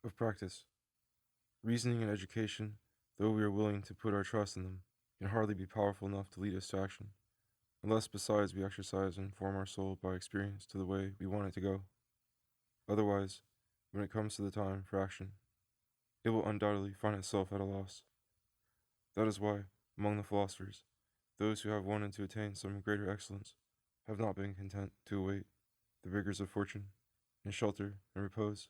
of practice. Reasoning and education, though we are willing to put our trust in them, can hardly be powerful enough to lead us to action, unless besides we exercise and form our soul by experience to the way we want it to go. Otherwise, when it comes to the time for action, it will undoubtedly find itself at a loss. That is why, among the philosophers, those who have wanted to attain some greater excellence have not been content to await the rigors of fortune in shelter and repose,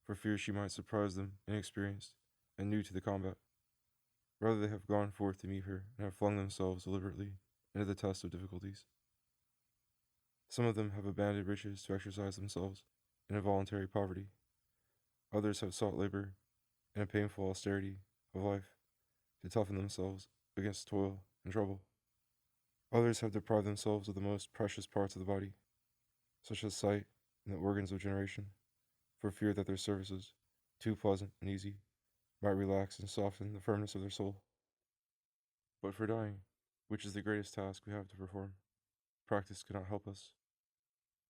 for fear she might surprise them inexperienced and new to the combat. Rather, they have gone forth to meet her and have flung themselves deliberately into the test of difficulties. Some of them have abandoned riches to exercise themselves in involuntary poverty. Others have sought labor and a painful austerity of life to toughen themselves against toil and trouble. Others have deprived themselves of the most precious parts of the body, such as sight and the organs of generation, for fear that their services, too pleasant and easy, might relax and soften the firmness of their soul. But for dying, which is the greatest task we have to perform, practice cannot help us.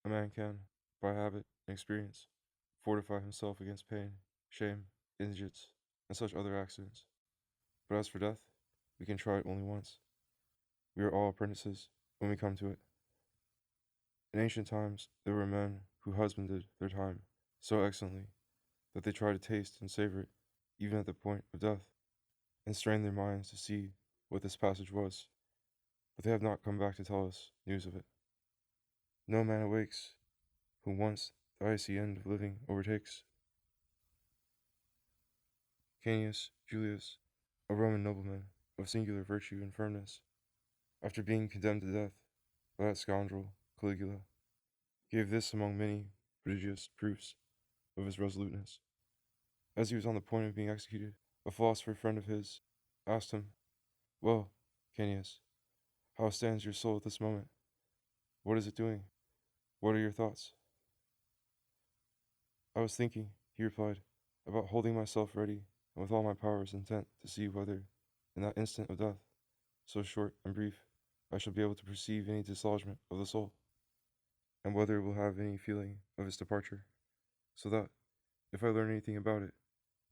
A man can, by habit and experience, fortify himself against pain, shame, indigence, and such other accidents. But as for death, we can try it only once. We are all apprentices when we come to it. In ancient times, there were men who husbanded their time so excellently that they tried to taste and savor it even at the point of death, and strained their minds to see what this passage was, but they have not come back to tell us news of it. No man awakes whom once the icy end of living overtakes. Canius Julius, a Roman nobleman of singular virtue and firmness, after being condemned to death by that scoundrel Caligula, gave this among many prodigious proofs of his resoluteness. As he was on the point of being executed, a philosopher friend of his asked him, "Well, Canius, how stands your soul at this moment? What is it doing? What are your thoughts?" "I was thinking," he replied, "about holding myself ready and with all my powers intent to see whether, in that instant of death, so short and brief, I shall be able to perceive any dislodgment of the soul, and whether it will have any feeling of its departure, so that, if I learn anything about it,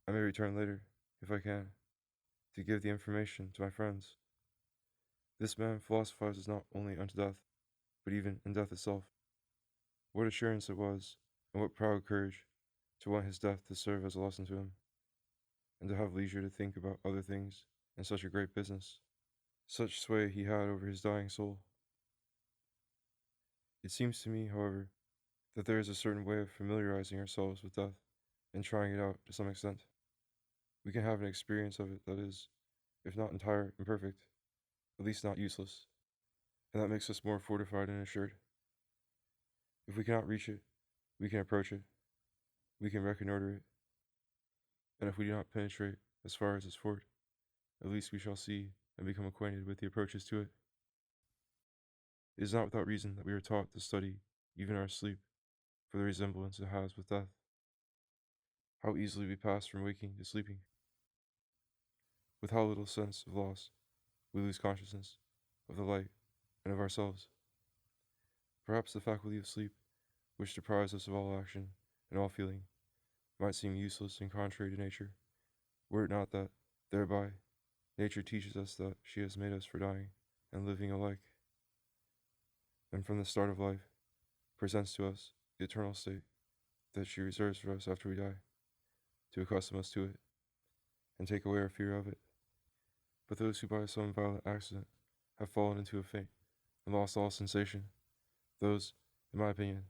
I may return later, if I can, to give the information to my friends." This man philosophizes not only unto death, but even in death itself. What assurance it was, and what proud courage, to want his death to serve as a lesson to him, and to have leisure to think about other things in such a great business. Such sway he had over his dying soul. It seems to me, however, that there is a certain way of familiarizing ourselves with death and trying it out to some extent. We can have an experience of it that is, if not entire and perfect, at least not useless, and that makes us more fortified and assured. If we cannot reach it, we can approach it, we can reconnoiter it, and if we do not penetrate as far as its fort, at least we shall see and become acquainted with the approaches to it. It is not without reason that we are taught to study even our sleep for the resemblance it has with death. How easily we pass from waking to sleeping. With how little sense of loss we lose consciousness of the light and of ourselves. Perhaps the faculty of sleep, which deprives us of all action and all feeling, might seem useless and contrary to nature, were it not that, thereby, nature teaches us that she has made us for dying and living alike, and from the start of life presents to us the eternal state that she reserves for us after we die, to accustom us to it, and take away our fear of it. But those who by some violent accident have fallen into a faint and lost all sensation, those, in my opinion,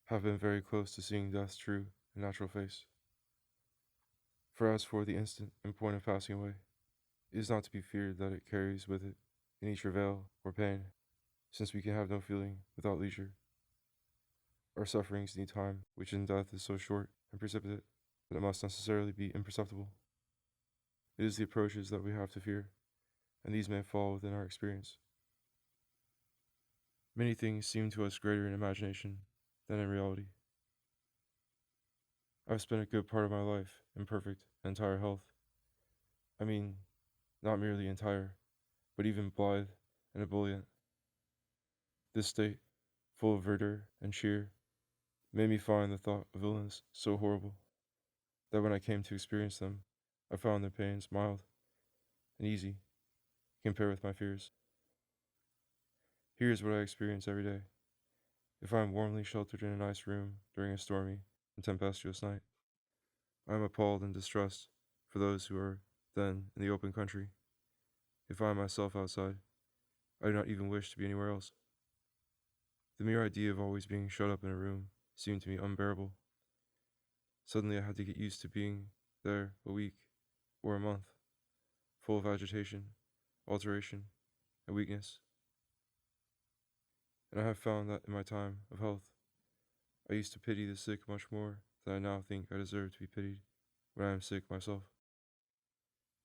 have been very close to seeing death's true and natural face. For as for the instant and point of passing away, it is not to be feared that it carries with it any travail or pain, since we can have no feeling without leisure. Our sufferings need time, which in death is so short and precipitate that it must necessarily be imperceptible. It is the approaches that we have to fear, and these may fall within our experience. Many things seem to us greater in imagination than in reality. I've spent a good part of my life in perfect and entire health. I mean, not merely entire, but even blithe and ebullient. This state, full of verdure and cheer, made me find the thought of illness so horrible. that when I came to experience them, I found their pains mild and easy compared with my fears. Here is what I experience every day. If I am warmly sheltered in a nice room during a stormy and tempestuous night, I am appalled and distressed for those who are then in the open country. If I am myself outside, I do not even wish to be anywhere else. The mere idea of always being shut up in a room seemed to me unbearable. Suddenly I had to get used to being there a week or a month, full of agitation, alteration, and weakness. And I have found that in my time of health, I used to pity the sick much more than I now think I deserve to be pitied when I am sick myself,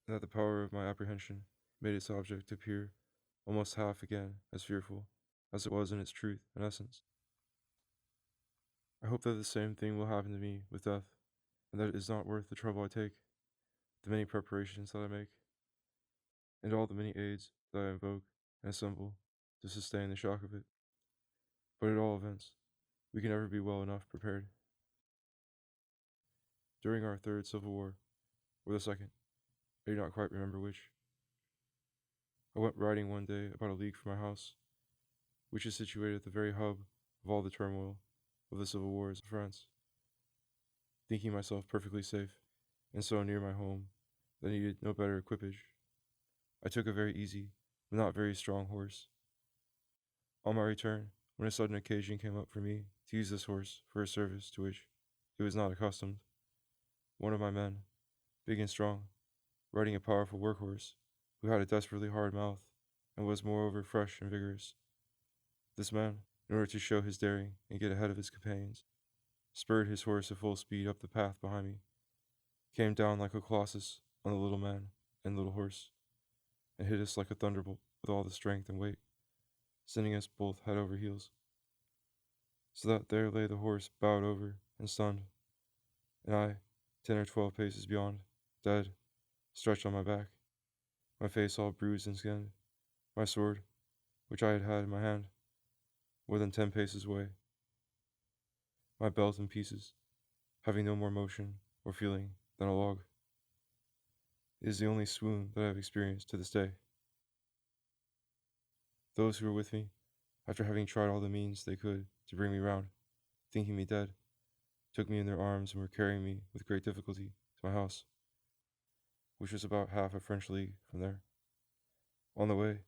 and that the power of my apprehension made its object appear almost half again as fearful as it was in its truth and essence. I hope that the same thing will happen to me with death, and that it is not worth the trouble I take, the many preparations that I make, and all the many aids that I invoke and assemble to sustain the shock of it. But at all events, we can never be well enough prepared. During our third civil war, or the second, I do not quite remember which, I went riding one day about a league from my house, which is situated at the very hub of all the turmoil of the civil wars of France, thinking myself perfectly safe, and so near my home that I needed no better equipage. I took a very easy, but not very strong horse. On my return, when a sudden occasion came up for me to use this horse for a service to which it was not accustomed, one of my men, big and strong, riding a powerful workhorse, who had a desperately hard mouth, and was moreover fresh and vigorous. This man, in order to show his daring and get ahead of his companions, spurred his horse at full speed up the path behind me, came down like a colossus on the little man and little horse, and hit us like a thunderbolt with all the strength and weight, sending us both head over heels, so that there lay the horse bowed over and stunned, and I, 10 or 12 paces beyond, dead, stretched on my back, my face all bruised and skinned, my sword, which I had had in my hand, more than 10 paces away, my belt in pieces, having no more motion or feeling than a log. It is the only swoon that I have experienced to this day. Those who were with me, after having tried all the means they could to bring me round, thinking me dead, took me in their arms and were carrying me with great difficulty to my house, which was about half a French league from there. On the way,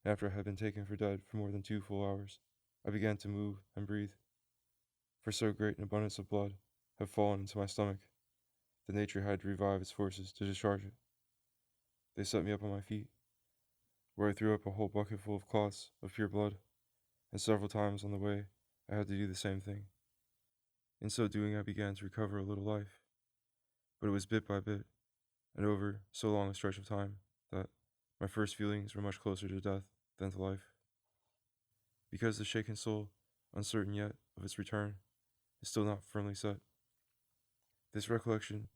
after I had been taken for dead for more than 2 full hours, I began to move and breathe, for so great an abundance of blood had fallen into my stomach that nature had to revive its forces to discharge it. They set me up on my feet, where I threw up a whole bucketful of clots of pure blood, and several times on the way I had to do the same thing. In so doing, I began to recover a little life, but it was bit by bit, and over so long a stretch of time that my first feelings were much closer to death than to life. Because the shaken soul, uncertain yet of its return, is still not firmly set. This recollection,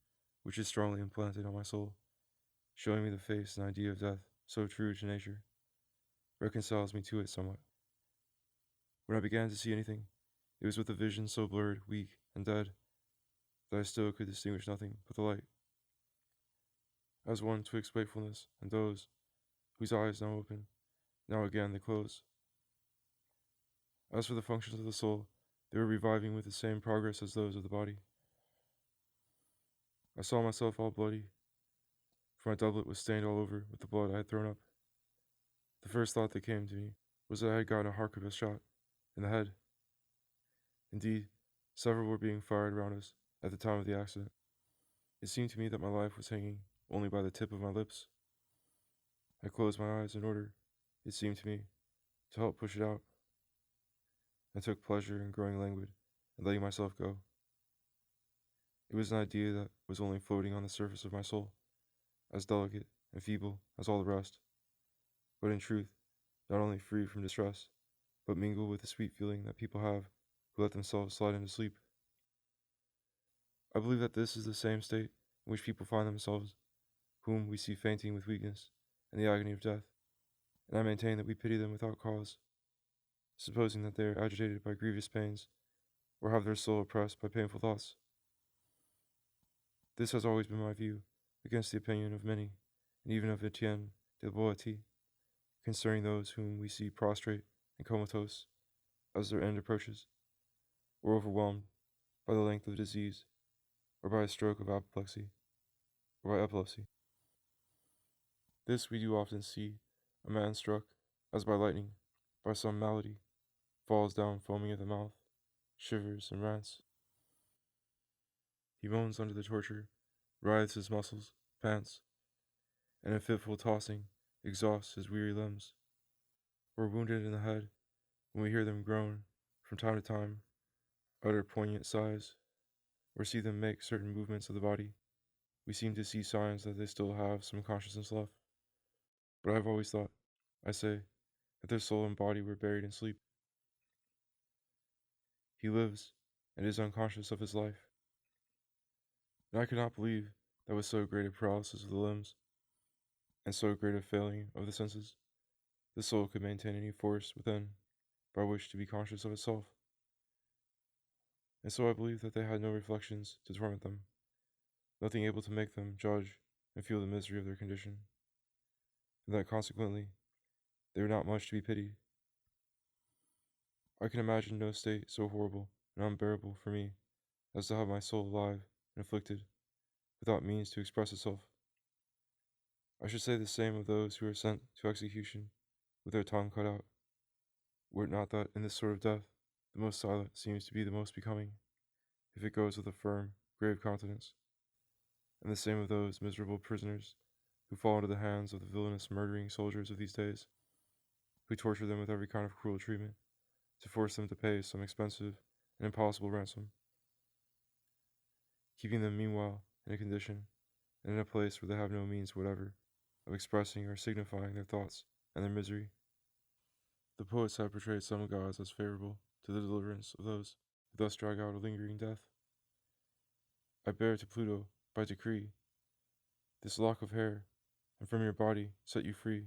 which is strongly implanted on my soul, showing me the face and idea of death so true to nature, reconciles me to it somewhat. When I began to see anything, it was with a vision so blurred, weak, and dead, that I still could distinguish nothing but the light. As one twixt wakefulness and those whose eyes now open, now again they close. As for the functions of the soul, they were reviving with the same progress as those of the body. I saw myself all bloody, for my doublet was stained all over with the blood I had thrown up. The first thought that came to me was that I had gotten a harquebus shot in the head. Indeed, several were being fired round us at the time of the accident. It seemed to me that my life was hanging only by the tip of my lips. I closed my eyes in order, it seemed to me, to help push it out. I took pleasure in growing languid and letting myself go. It was an idea that was only floating on the surface of my soul, as delicate and feeble as all the rest, but in truth, not only free from distress, but mingled with the sweet feeling that people have who let themselves slide into sleep. I believe that this is the same state in which people find themselves whom we see fainting with weakness and the agony of death, and I maintain that we pity them without cause, supposing that they are agitated by grievous pains, or have their soul oppressed by painful thoughts. This has always been my view, against the opinion of many, and even of Etienne de Boetie, concerning those whom we see prostrate and comatose as their end approaches, or overwhelmed by the length of disease, or by a stroke of apoplexy, or by epilepsy. This we do often see: a man struck, as by lightning, by some malady, falls down foaming at the mouth, shivers and rants. He moans under the torture, writhes his muscles, pants, and in fitful tossing exhausts his weary limbs. Or wounded in the head, when we hear them groan, from time to time, utter poignant sighs, or see them make certain movements of the body, we seem to see signs that they still have some consciousness left. But I have always thought, I say, that their soul and body were buried in sleep. He lives, and is unconscious of his life. And I could not believe that with so great a paralysis of the limbs, and so great a failing of the senses, the soul could maintain any force within by which to be conscious of itself. And so I believe that they had no reflections to torment them, nothing able to make them judge and feel the misery of their condition, and that consequently they were not much to be pitied. I can imagine no state so horrible and unbearable for me as to have my soul alive and afflicted, without means to express itself. I should say the same of those who are sent to execution with their tongue cut out, were it not that in this sort of death the most silent seems to be the most becoming, if it goes with a firm, grave countenance, and the same of those miserable prisoners who fall into the hands of the villainous murdering soldiers of these days, who torture them with every kind of cruel treatment, to force them to pay some expensive and impossible ransom, keeping them meanwhile in a condition and in a place where they have no means whatever of expressing or signifying their thoughts and their misery. The poets have portrayed some gods as favorable to the deliverance of those who thus drag out a lingering death. I bear to Pluto, by decree, this lock of hair, and from your body set you free.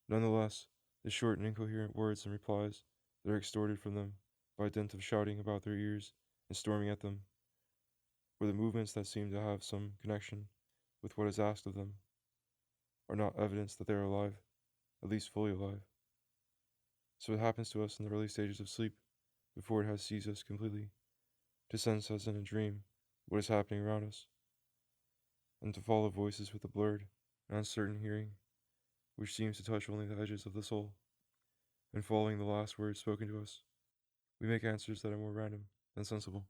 None the less, the short and incoherent words and replies that are extorted from them by dint of shouting about their ears and storming at them, or the movements that seem to have some connection with what is asked of them, are not evidence that they are alive, at least fully alive. So it happens to us in the early stages of sleep, before it has seized us completely, to sense as in a dream what is happening around us, and to follow voices with a blurred and uncertain hearing, which seems to touch only the edges of the soul, and following the last words spoken to us, we make answers that are more random than sensible.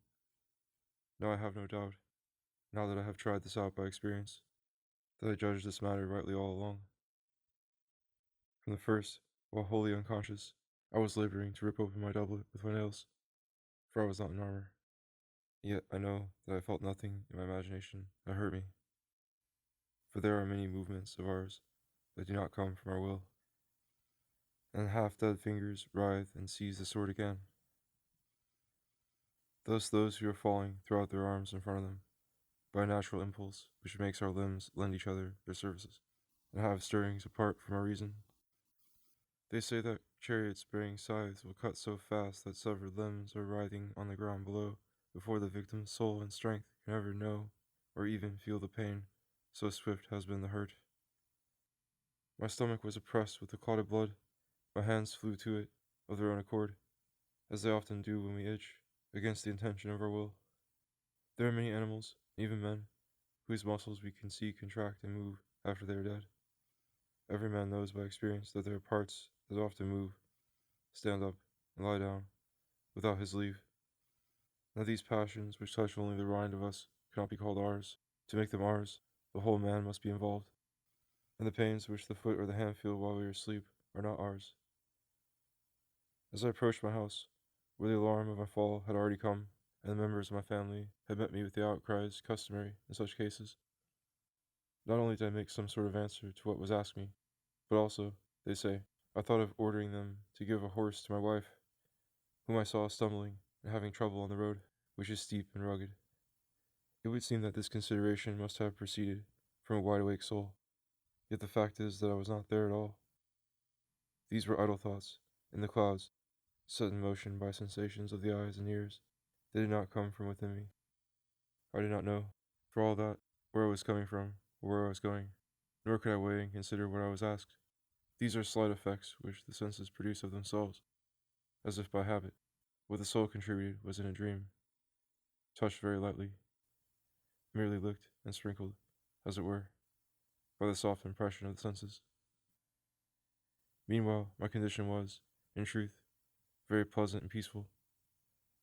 Now I have no doubt, now that I have tried this out by experience, that I judged this matter rightly all along. From the first, while wholly unconscious, I was laboring to rip open my doublet with my nails, for I was not in armor. Yet I know that I felt nothing in my imagination that hurt me, for there are many movements of ours that do not come from our will, and half-dead fingers writhe and seize the sword again. Thus those who are falling throw out their arms in front of them, by a natural impulse which makes our limbs lend each other their services, and have stirrings apart from our reason. They say that chariots bearing scythes will cut so fast that severed limbs are writhing on the ground below, before the victim's soul and strength can ever know or even feel the pain, so swift has been the hurt. My stomach was oppressed with the clotted blood, my hands flew to it of their own accord, as they often do when we itch, against the intention of our will. There are many animals, even men, whose muscles we can see contract and move after they are dead. Every man knows by experience that there are parts that often move, stand up, and lie down, without his leave. Now these passions, which touch only the rind of us, cannot be called ours. To make them ours, the whole man must be involved, and the pains which the foot or the hand feel while we are asleep are not ours. As I approached my house, where the alarm of my fall had already come, and the members of my family had met me with the outcries customary in such cases, not only did I make some sort of answer to what was asked me, but also, they say, I thought of ordering them to give a horse to my wife, whom I saw stumbling and having trouble on the road, which is steep and rugged. It would seem that this consideration must have proceeded from a wide-awake soul, yet the fact is that I was not there at all. These were idle thoughts, in the clouds, set in motion by sensations of the eyes and ears. They did not come from within me. I did not know, for all that, where I was coming from, or where I was going, nor could I weigh and consider what I was asked. These are slight effects which the senses produce of themselves, as if by habit. What the soul contributed was in a dream, touched very lightly, merely licked and sprinkled, as it were, by the soft impression of the senses. Meanwhile, my condition was, in truth, very pleasant and peaceful.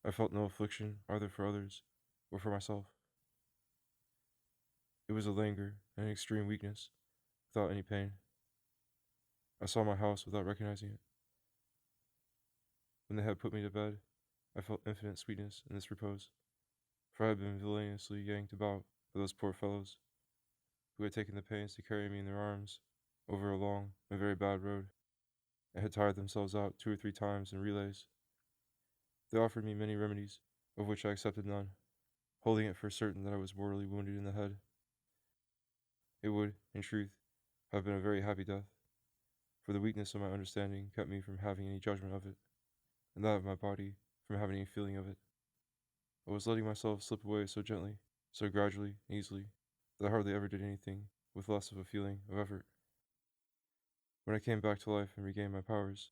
I felt no affliction either for others or for myself. It was a languor and an extreme weakness, without any pain. I saw my house without recognizing it. When they had put me to bed, I felt infinite sweetness in this repose, for I had been villainously yanked about by those poor fellows who had taken the pains to carry me in their arms over a long and very bad road, and had tired themselves out 2 or 3 times in relays. They offered me many remedies, of which I accepted none, holding it for certain that I was mortally wounded in the head. It would, in truth, have been a very happy death, for the weakness of my understanding kept me from having any judgment of it, and that of my body from having any feeling of it. I was letting myself slip away so gently, so gradually and easily, that I hardly ever did anything with less of a feeling of effort. When I came back to life and regained my powers,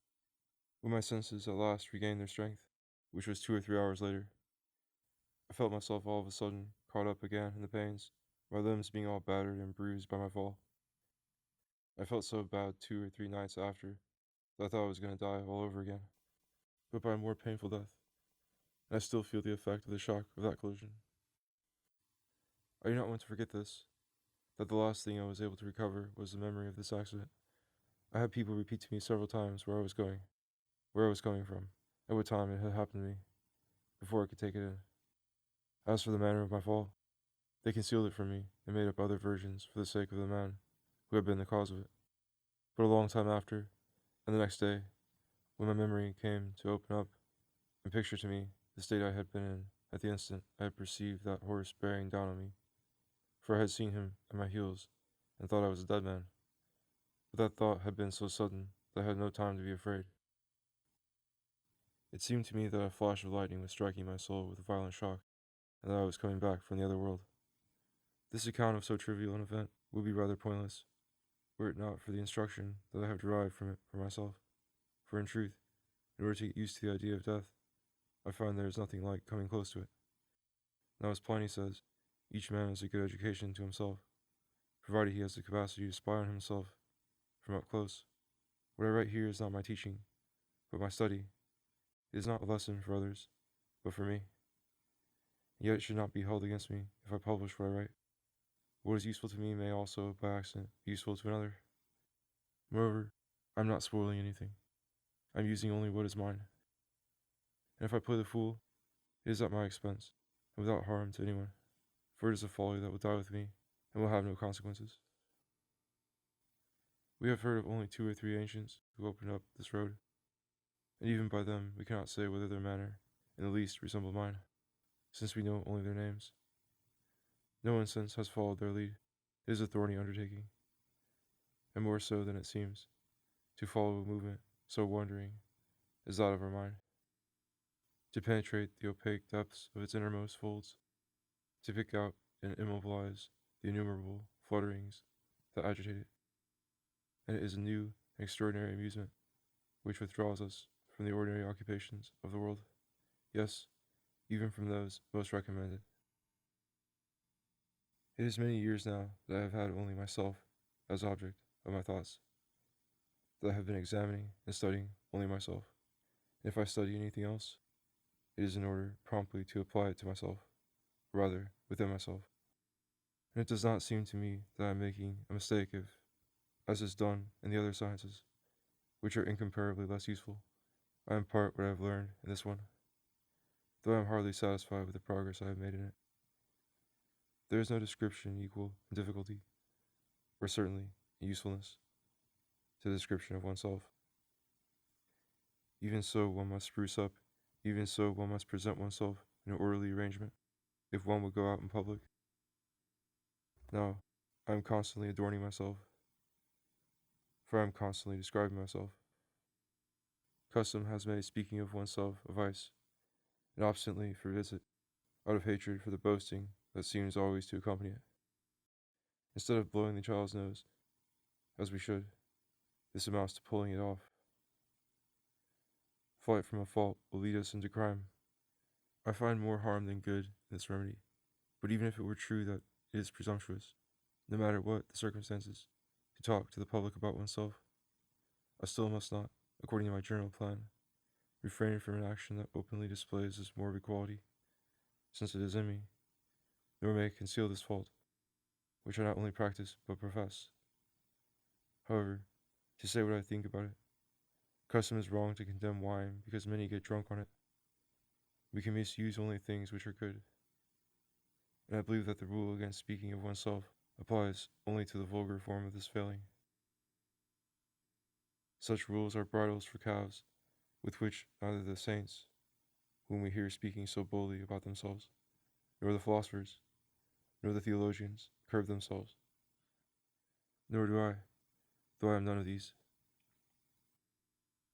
when my senses at last regained their strength, which was 2 or 3 hours later, I felt myself all of a sudden caught up again in the pains, my limbs being all battered and bruised by my fall. I felt so bad 2 or 3 nights after that I thought I was going to die all over again, but by a more painful death, and I still feel the effect of the shock of that collision. I do not want to forget this, that the last thing I was able to recover was the memory of this accident. I had people repeat to me several times where I was going, where I was coming from, at what time it had happened to me, before I could take it in. As for the manner of my fall, they concealed it from me and made up other versions for the sake of the man who had been the cause of it. But a long time after, and the next day, when my memory came to open up and picture to me the state I had been in at the instant I had perceived that horse bearing down on me, for I had seen him at my heels and thought I was a dead man. But that thought had been so sudden that I had no time to be afraid. It seemed to me that a flash of lightning was striking my soul with a violent shock, and that I was coming back from the other world. This account of so trivial an event would be rather pointless, were it not for the instruction that I have derived from it for myself. For in truth, in order to get used to the idea of death, I find there is nothing like coming close to it. Now, as Pliny says, each man has a good education to himself, provided he has the capacity to spy on himself from up close. What I write here is not my teaching, but my study. It is not a lesson for others, but for me. And yet it should not be held against me if I publish what I write. What is useful to me may also, by accident, be useful to another. Moreover, I am not spoiling anything. I am using only what is mine. And if I play the fool, it is at my expense, and without harm to anyone, for it is a folly that will die with me, and will have no consequences. We have heard of only 2 or 3 ancients who opened up this road, and even by them we cannot say whether their manner in the least resembled mine, since we know only their names. No one since has followed their lead. It is a thorny undertaking, and more so than it seems, to follow a movement so wandering as that of our mind, to penetrate the opaque depths of its innermost folds, to pick out and immobilize the innumerable flutterings that agitate it. And it is a new and extraordinary amusement which withdraws us from the ordinary occupations of the world, yes, even from those most recommended. It is many years now that I have had only myself as object of my thoughts, that I have been examining and studying only myself. And if I study anything else, it is in order promptly to apply it to myself, or rather within myself. And it does not seem to me that I am making a mistake if, as is done in the other sciences, which are incomparably less useful, I impart what I have learned in this one, though I am hardly satisfied with the progress I have made in it. There is no description equal in difficulty, or certainly in usefulness, to the description of oneself. Even so one must spruce up, even so one must present oneself in an orderly arrangement, if one would go out in public. Now, I am constantly adorning myself, for I am constantly describing myself. Custom has made speaking of oneself a vice, and obstinately forbids it, out of hatred for the boasting that seems always to accompany it. Instead of blowing the child's nose, as we should, this amounts to pulling it off. Flight from a fault will lead us into crime. I find more harm than good in this remedy, but even if it were true that it is presumptuous, no matter what the circumstances, to talk to the public about oneself, I still must not, according to my general plan, refrain from an action that openly displays this morbid quality, since it is in me, nor may I conceal this fault, which I not only practice but profess. However, to say what I think about it, custom is wrong to condemn wine because many get drunk on it. We can misuse only things which are good, and I believe that the rule against speaking of oneself applies only to the vulgar form of this failing. Such rules are bridles for calves, with which neither the saints, whom we hear speaking so boldly about themselves, nor the philosophers, nor the theologians curb themselves. Nor do I, though I am none of these.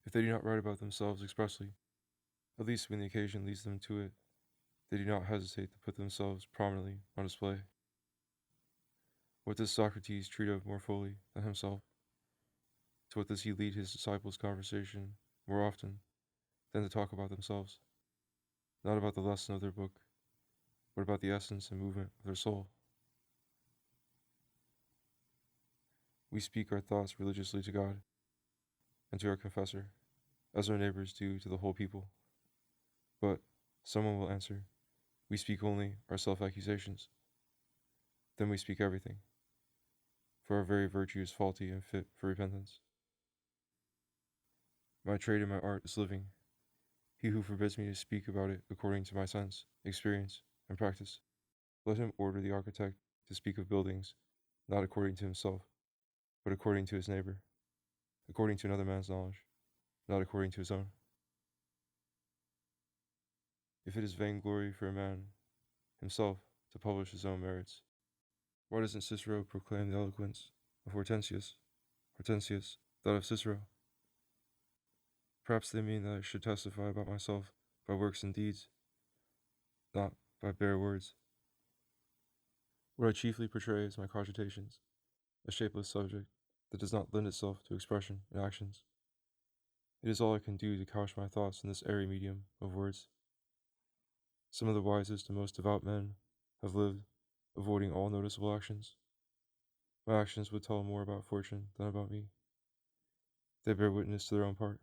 If they do not write about themselves expressly, at least when the occasion leads them to it, they do not hesitate to put themselves prominently on display. What does Socrates treat of more fully than himself? To what does he lead his disciples' conversation more often than to talk about themselves? Not about the lesson of their book, but about the essence and movement of their soul. We speak our thoughts religiously to God and to our confessor, as our neighbors do to the whole people. But someone will answer, we speak only our self-accusations. Then we speak everything, for our very virtue is faulty and fit for repentance. My trade and my art is living. He who forbids me to speak about it according to my sense, experience, and practice, let him order the architect to speak of buildings, not according to himself, but according to his neighbor, according to another man's knowledge, not according to his own. If it is vainglory for a man himself to publish his own merits, why doesn't Cicero proclaim the eloquence of Hortensius, that of Cicero? Perhaps they mean that I should testify about myself by works and deeds, not by bare words. What I chiefly portray is my cogitations, a shapeless subject that does not lend itself to expression in actions. It is all I can do to couch my thoughts in this airy medium of words. Some of the wisest and most devout men have lived, avoiding all noticeable actions. My actions would tell more about fortune than about me. They bear witness to their own part,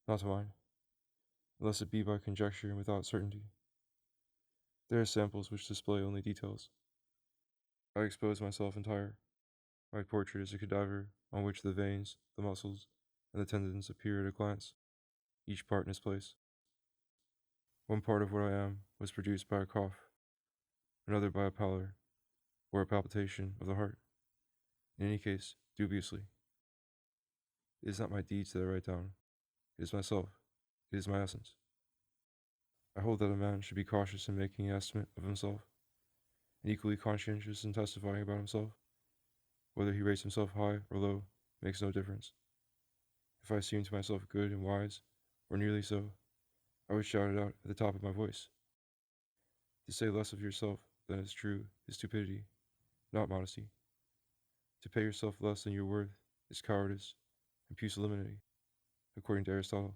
not to mine, unless it be by conjecture and without certainty. There are samples which display only details. I expose myself entire. My portrait is a cadaver on which the veins, the muscles, and the tendons appear at a glance, each part in its place. One part of what I am was produced by a cough, another by a pallor, or a palpitation of the heart. In any case, dubiously. It is not my deeds that I write down. It is myself. It is my essence. I hold that a man should be cautious in making an estimate of himself, and equally conscientious in testifying about himself. Whether he rates himself high or low makes no difference. If I seem to myself good and wise, or nearly so, I would shout it out at the top of my voice. To say less of yourself than is true is stupidity, not modesty. To pay yourself less than your worth is cowardice and pusillanimity, according to Aristotle.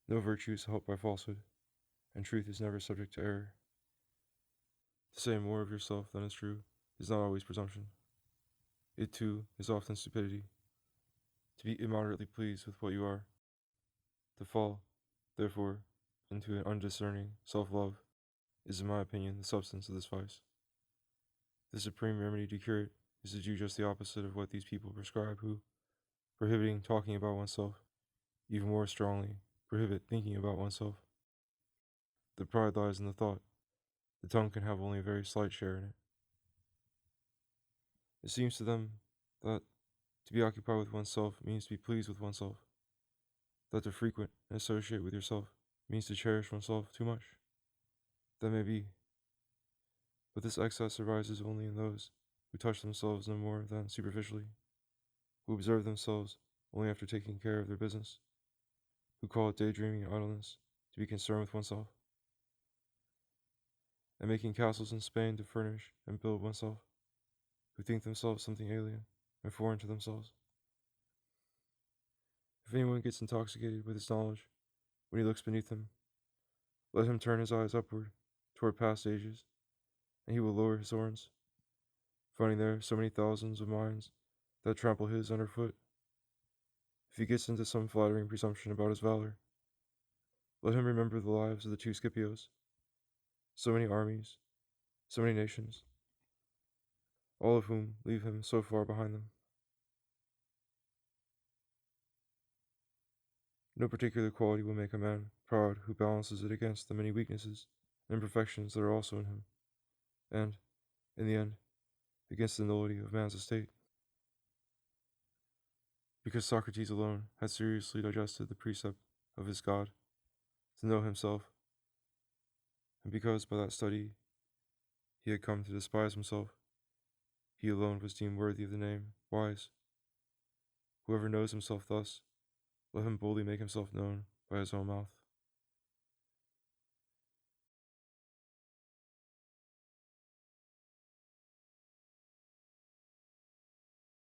No virtue is helped by falsehood, and truth is never subject to error. To say more of yourself than is true is not always presumption. It, too, is often stupidity. To be immoderately pleased with what you are, to fall, therefore, into an undiscerning self-love, is, in my opinion, the substance of this vice. The supreme remedy to cure it is to do just the opposite of what these people prescribe who, prohibiting talking about oneself, even more strongly prohibit thinking about oneself. The pride lies in the thought. The tongue can have only a very slight share in it. It seems to them that to be occupied with oneself means to be pleased with oneself, that to frequent and associate with yourself means to cherish oneself too much. That may be, but this excess arises only in those who touch themselves no more than superficially, who observe themselves only after taking care of their business, who call it daydreaming and idleness to be concerned with oneself. and making castles in Spain to furnish and build oneself, who think themselves something alien and foreign to themselves. If anyone gets intoxicated with his knowledge when he looks beneath him, let him turn his eyes upward toward past ages, and he will lower his horns, finding there so many thousands of minds that trample his underfoot. If he gets into some flattering presumption about his valor, let him remember the lives of the two Scipios, so many armies, so many nations, all of whom leave him so far behind them. No particular quality will make a man proud who balances it against the many weaknesses and imperfections that are also in him, and, in the end, against the nullity of man's estate. Because Socrates alone had seriously digested the precept of his God to know himself, and because by that study he had come to despise himself, he alone was deemed worthy of the name wise. Whoever knows himself thus, let him boldly make himself known by his own mouth.